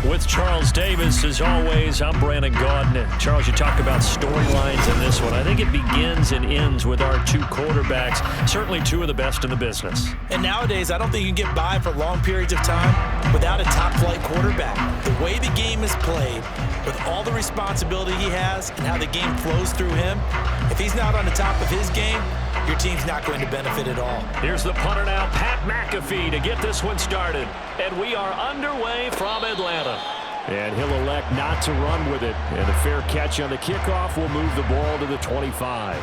With Charles Davis, as always, I'm Brandon Gaudin. Charles, you talk about storylines in this one. I think it begins and ends with our two quarterbacks, certainly two of the best in the business. And nowadays, I don't think you can get by for long periods of time without a top-flight quarterback. The way the game is played, with all the responsibility he has and how the game flows through him, if he's not on the top of his game, your team's not going to benefit at all. Here's the punter now, Pat McAfee, to get this one started. And we are underway from Atlanta. And he'll elect not to run with it. And a fair catch on the kickoff will move the ball to the 25.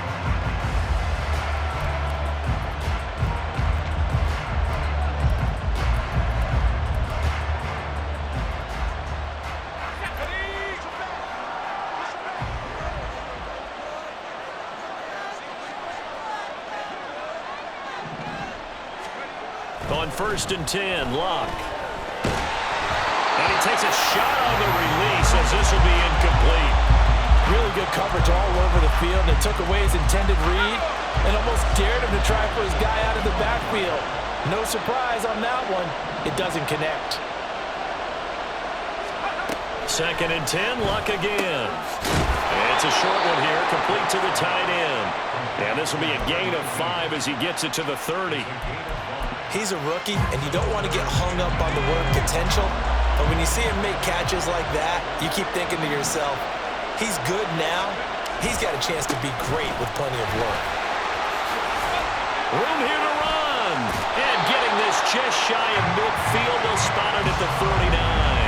On 1st and 10, Luck. And he takes a shot on the release as this will be incomplete. Really good coverage all over the field. It took away his intended read and almost dared him to try for his guy out of the backfield. No surprise on that one. It doesn't connect. 2nd and 10, Luck again. And it's a short one here, complete to the tight end. And this will be a gain of 5 as he gets it to the 30. He's a rookie, and you don't want to get hung up on the word potential. But when you see him make catches like that, you keep thinking to yourself, he's good now. He's got a chance to be great with plenty of work. Room here to run. And getting this just shy of midfield. They'll spot it at the 49.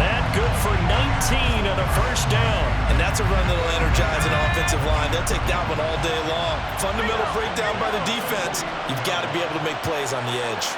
That good for 19 on a first down. And that's a run that'll energize an offensive line. They'll take that one all day long. Fundamental breakdown by the defense. You've got to be able to make plays on the edge.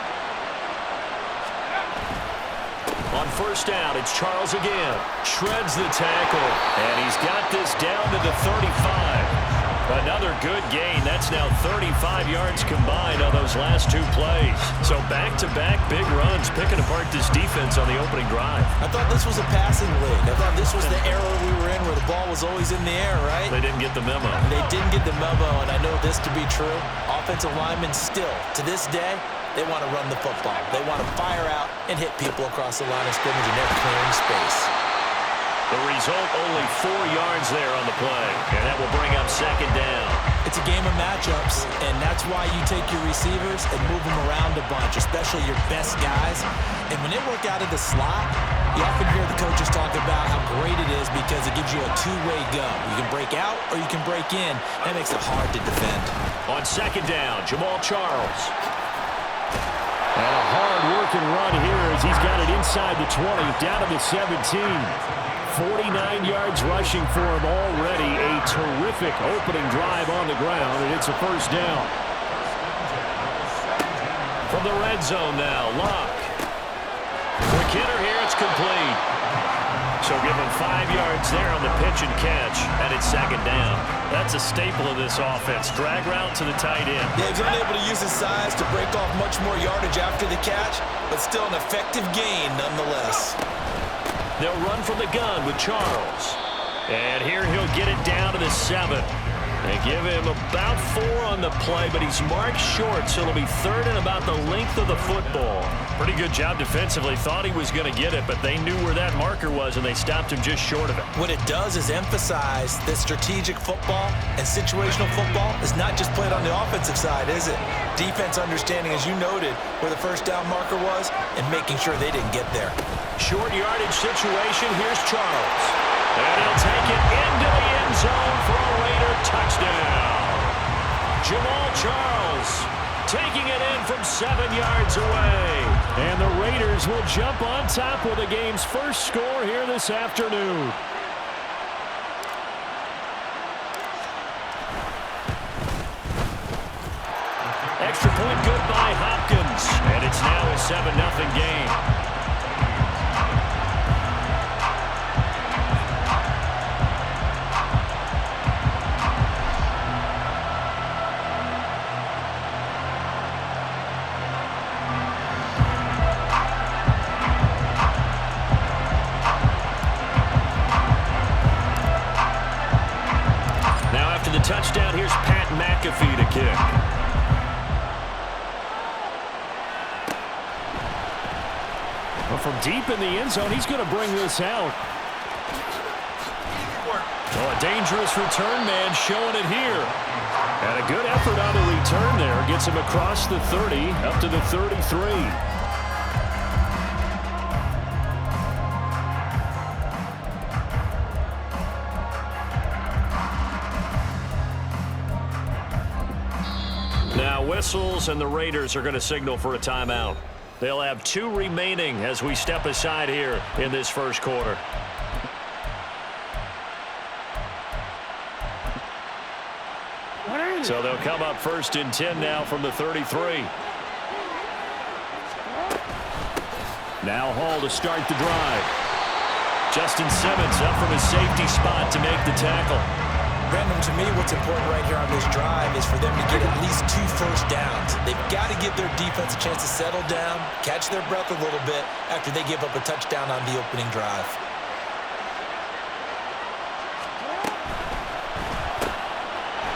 On 1st down, it's Charles again. Shreds the tackle. And he's got this down to the 35. Another good gain. That's now 35 yards combined on those last two plays. So back-to-back big runs, picking apart this defense on the opening drive. I thought this was a passing league. I thought this was the era we were in where the ball was always in the air, right? They didn't get the memo. They didn't get the memo, and I know this to be true. Offensive linemen still, to this day, they want to run the football. They want to fire out and hit people across the line of scrimmage, and they're clearing space. The result, only 4 yards there on the play, and that will bring up 2nd down. It's a game of matchups, and that's why you take your receivers and move them around a bunch, especially your best guys. And when they work out of the slot, you often hear the coaches talk about how great it is because it gives you a two-way go. You can break out or you can break in. That makes it hard to defend. On 2nd down, Jamal Charles. And a hard-working run here as he's got it inside the 20, down to the 17. 49 yards rushing for him already. A terrific opening drive on the ground, and it's a first down. From the red zone now, Luck. Quick hitter here, it's complete. So give him 5 yards there on the pitch and catch, and it's 2nd down. That's a staple of this offense. Drag route to the tight end. Yeah, he's unable to use his size to break off much more yardage after the catch, but still an effective gain nonetheless. They'll run from the gun with Charles. And here he'll get it down to the 7. They give him about 4 on the play, but he's marked short, so it'll be 3rd and about the length of the football. Pretty good job defensively. Thought he was going to get it, but they knew where that marker was, and they stopped him just short of it. What it does is emphasize that strategic football and situational football is not just played on the offensive side, is it? Defense understanding, as you noted, where the first down marker was and making sure they didn't get there. Short yardage situation. Here's Charles. And he'll take it into the end zone for a Raider touchdown. Jamal Charles taking it in from 7 yards away. And the Raiders will jump on top with the game's first score here this afternoon. Extra point good by Hopkins. And it's now a 7-0 game. Touchdown, here's Pat McAfee to kick. Well, from deep in the end zone, he's going to bring this out. Oh, a dangerous return man showing it here. And a good effort on the return there. Gets him across the 30, up to the 33. Now whistles, and the Raiders are going to signal for a timeout. They'll have 2 remaining as we step aside here in this first quarter. So they'll come up 1st and 10 now from the 33. Now Hall to start the drive. Justin Simmons up from his safety spot to make the tackle. Brandon, to me, what's important right here on this drive is for them to get at least 2 first downs. They've got to give their defense a chance to settle down, catch their breath a little bit after they give up a touchdown on the opening drive.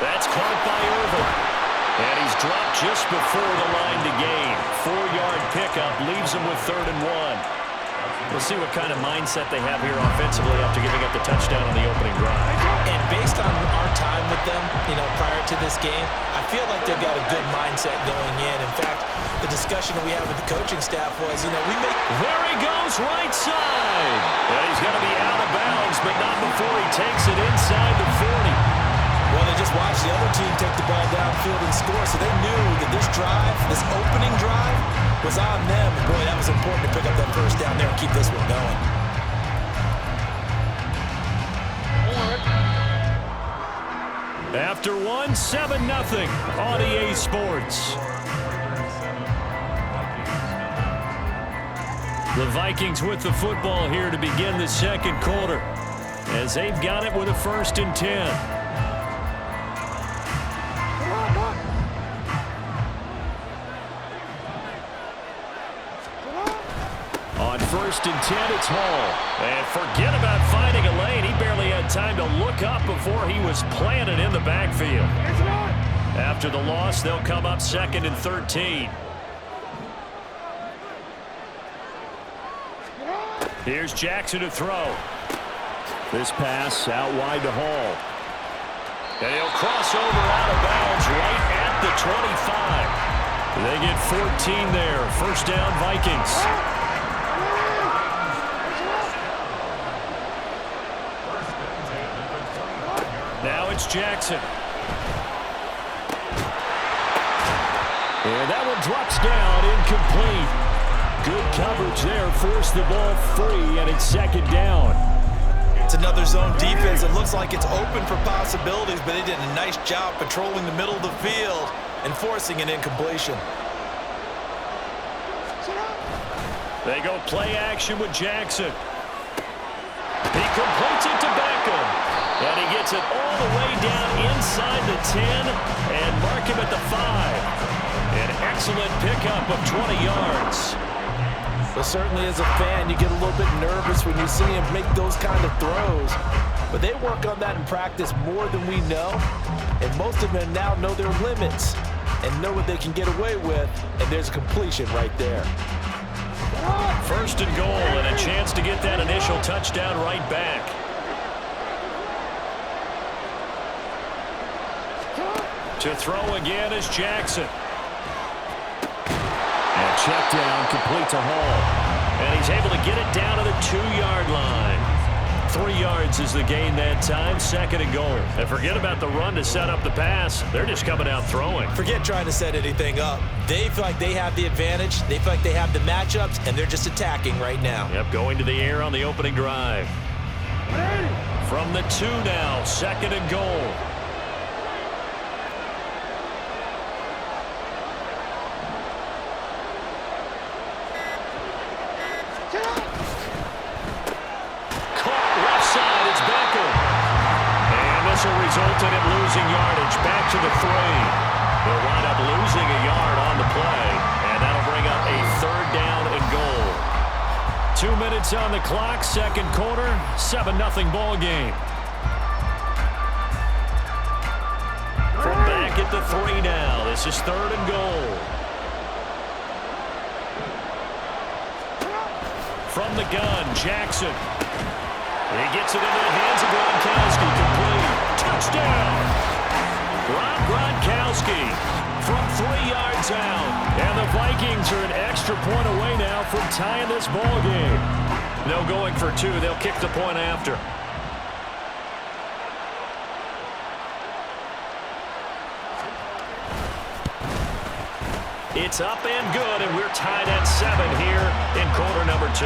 That's caught by Irvin. And he's dropped just before the line to gain. 4-yard pickup leaves him with 3rd and 1. We'll see what kind of mindset they have here offensively after giving up the touchdown on the opening drive. And based on our time with them, prior to this game, I feel like they've got a good mindset going in. In fact, the discussion that we had with the coaching staff was, we make... There he goes, right side. And he's going to be out of bounds, but not before he takes it inside the 40. Well, they just watched the other team take the ball downfield and score, so they knew that this drive, this opening drive, was on them. And boy, that was important to pick up that first down there and keep this one going. After 7-0 on EA Sports. The Vikings with the football here to begin the second quarter, as they've got it with a 1st and 10. On 1st and 10, it's Hall. And forget about finding a lane. He barely had time to look up before he was planted in the backfield. After the loss, they'll come up 2nd and 13. Here's Jackson to throw. This pass out wide to Hall. And he'll cross over out of bounds right at the 25. They get 14 there. 1st down, Vikings. Now it's Jackson. And that one drops down, incomplete. Good coverage there, forced the ball free, and it's 2nd down. It's another zone defense. It looks like it's open for possibilities, but they did a nice job patrolling the middle of the field and forcing an incompletion. They go play action with Jackson. He completes it to Beckham. And he gets it all the way down inside the 10 and mark him at the 5. An excellent pickup of 20 yards. Well, certainly as a fan, you get a little bit nervous when you see him make those kind of throws. But they work on that in practice more than we know. And most of them now know their limits and know what they can get away with. And there's a completion right there. 1st and goal, and a chance to get that initial touchdown right back. To throw again is Jackson. And check down, complete to Hall. And he's able to get it down to the 2-yard line. 3 yards is the gain that time, 2nd and goal. And forget about the run to set up the pass. They're just coming out throwing. Forget trying to set anything up. They feel like they have the advantage. They feel like they have the matchups, and they're just attacking right now. Yep, going to the air on the opening drive. From the 2 now, 2nd and goal. Resulted in losing yardage back to the 3. They'll wind up losing a yard on the play, and that'll bring up a 3rd down and goal. 2 minutes on the clock, 2nd quarter, 7-0 ball game. From back at the 3 now, this is 3rd and goal. From the gun, Jackson. He gets it into the hands of Gronkowski. Complete. Touchdown. Rob Gronkowski from 3 yards out. And the Vikings are an extra point away now from tying this ball game. No going for 2. They'll kick the point after. It's up and good, and we're tied at 7 here in quarter number 2.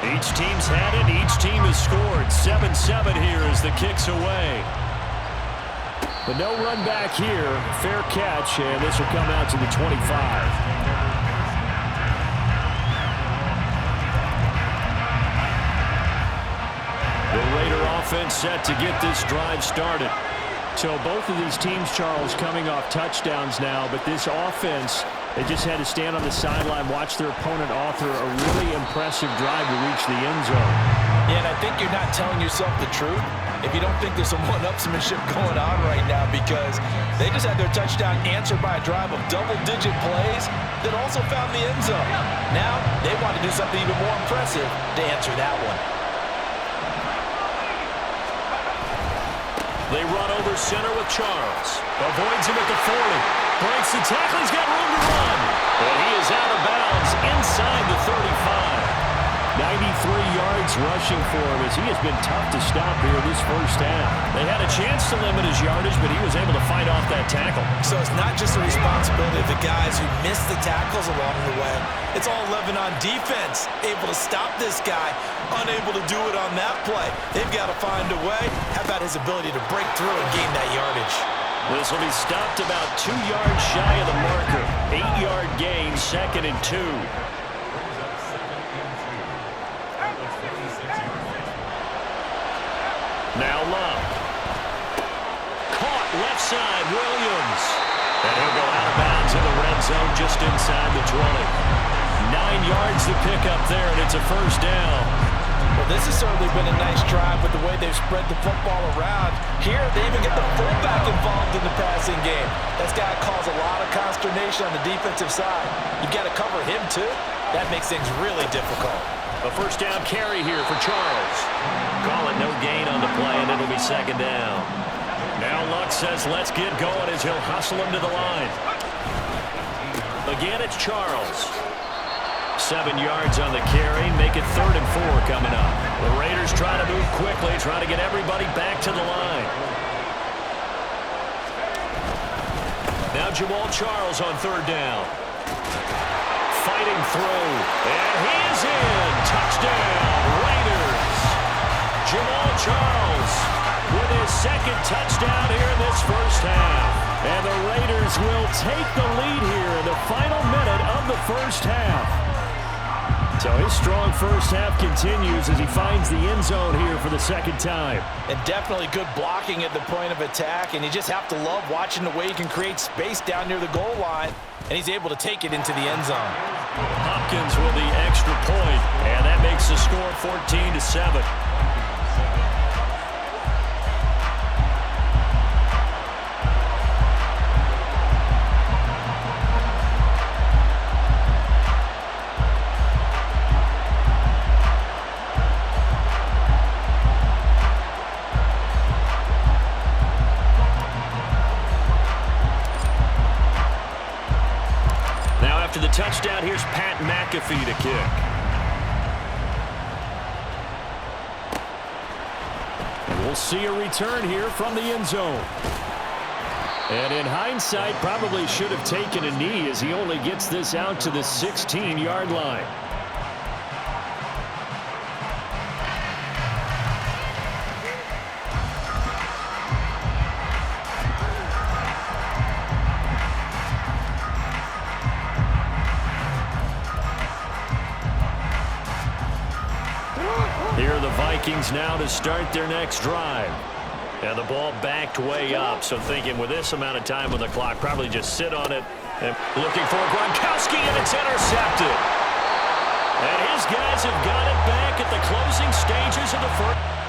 Each team's had it. Each team has scored. 7-7 here as the kick's away. But no run back here. Fair catch, and this will come out to the 25. The Raider offense set to get this drive started. So both of these teams, Charles, coming off touchdowns now, but this offense, they just had to stand on the sideline, watch their opponent author a really impressive drive to reach the end zone. Yeah, and I think you're not telling yourself the truth if you don't think there's some one-upsmanship going on right now, because they just had their touchdown answered by a drive of double-digit plays that also found the end zone. Now they want to do something even more impressive to answer that one. They run over center with Charles. Avoids him at the 40. Breaks the tackle. He's got room to run. And he is out of bounds inside the 35. 93 yards rushing for him as he has been tough to stop here this first half. They had a chance to limit his yardage, but he was able to fight off that tackle. So it's not just the responsibility of the guys who missed the tackles along the way. It's all 11 on defense, able to stop this guy, unable to do it on that play. They've got to find a way. How about his ability to break through and gain that yardage? This will be stopped about 2 yards shy of the marker. 8-yard gain, 2nd and 2. Now Love. Caught left side, Williams. And he'll go out of bounds in the red zone just inside the 20. 9 yards to pick up there, and it's a first down. Well, this has certainly been a nice drive with the way they've spread the football around. Here, they even get the fullback involved in the passing game. That's got to cause a lot of consternation on the defensive side. You've got to cover him, too. That makes things really difficult. A first down carry here for Charles. Call it no gain on the play, and it'll be 2nd down. Now Luck says let's get going as he'll hustle him to the line. Again, it's Charles. 7 yards on the carry. Make it 3rd and 4 coming up. The Raiders trying to move quickly, trying to get everybody back to the line. Now Jamal Charles on 3rd down. Fighting through. And he is in. Touchdown, Raiders. Jamal Charles with his 2nd touchdown here in this first half. And the Raiders will take the lead here in the final minute of the first half. So his strong first half continues as he finds the end zone here for the 2nd time. And definitely good blocking at the point of attack, and you just have to love watching the way he can create space down near the goal line, and he's able to take it into the end zone. Hopkins with the extra point, and that makes the score 14-7. After the touchdown, here's Pat McAfee to kick. And we'll see a return here from the end zone. And in hindsight, probably should have taken a knee as he only gets this out to the 16-yard line. Here are the Vikings now to start their next drive. And the ball backed way up, so thinking with this amount of time on the clock, probably just sit on it. And looking for Gronkowski, and it's intercepted. And his guys have got it back at the closing stages of the first.